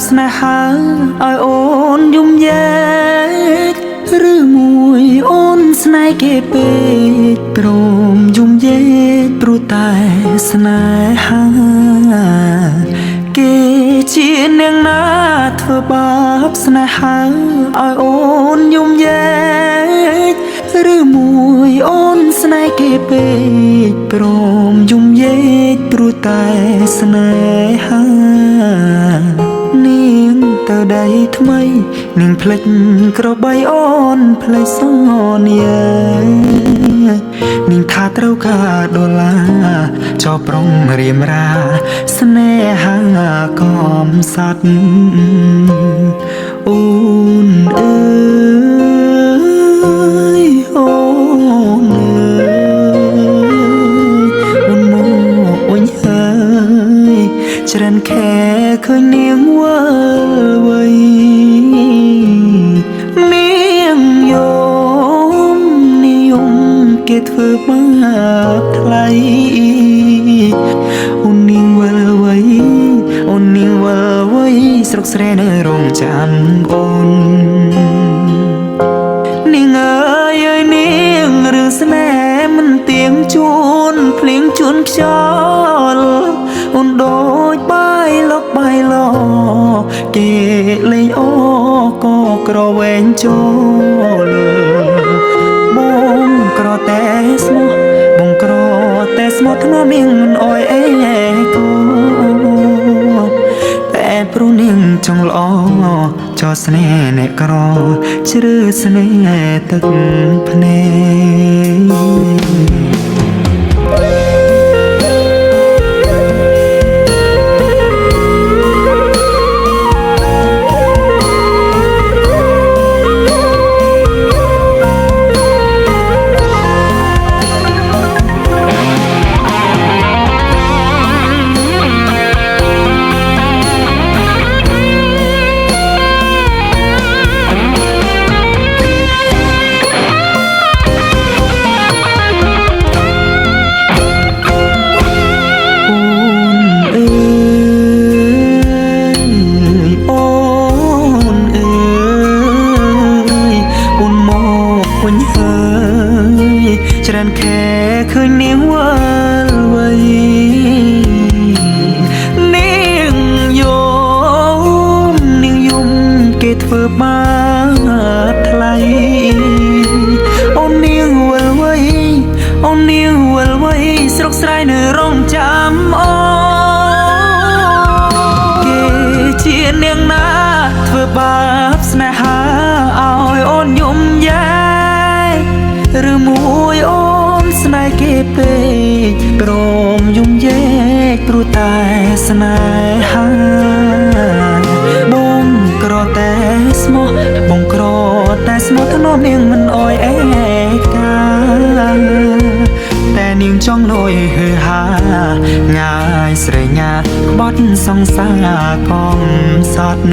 ស្នេហាឲ្យអូនយំយែកឬមួយអូនស្នេហ៍គេពេកព្រមយំយែកព្រោះតែស្នេហាគេជានាងណាធ្វើបាបស្នេហាឲ្យអូនយំយែកឬមួយអូនស្នេហ៍គេពេកព្រមយំយែកព្រោះតែស្នេហានាងទៅដៃថ្មីនាងភ្លេចក្របីអូនភ្លេចសន្យានាងថាត្រូវការដុល្លារចោលប្រុងរៀមរាស្នេហាកំសត់អូនអើយអូនអើយអូនមកវិញហើយច្រើនខែឃើញនាងវើវៃនាងយំគេធ្វើបាបថ្លៃអូននាងវល់វៃអូននាងវល់វៃស្រុកស្រែនៅរងចាំអូននាងអើយនាងរឿងស្នេហ៍មិនទៀងជួនភ្លៀងជួនខ្យល់អូនដូចបាយលុកបាយឡគេលេងអូក៏ក្រវែងចូលបងក្រតែស្មោះបងក្រតែស្មោះធ្នាប់នាងមិនអយអេកូតែព្រោះនាងចង់ល្អចោលស្នេហ៍អ្នកក្រជ្រើស្នេហ៍ទឹកភ្នែកច្រើនខែឃើញនាងវល់វៃនាងយំគេធ្វើបាបថ្លៃអូននាងវល់វៃអូននាងវល់វៃស្រុកស្រែនៅរងចាំអូគេជានាងណាធ្វើបាបស្នេហាឲ្យអូនយំយែកឬមួយអូនស្នេហ៍គេពេកព្រមយំយែកព្រោះតែស្នេហាបងក្រតែស្មោះបងក្រតែស្មោះធ្នាប់នាងមិនអយអេកាតែនាងចង់លយហឺហាងាយស្រែកញាក្បត់សង្សារកំសត់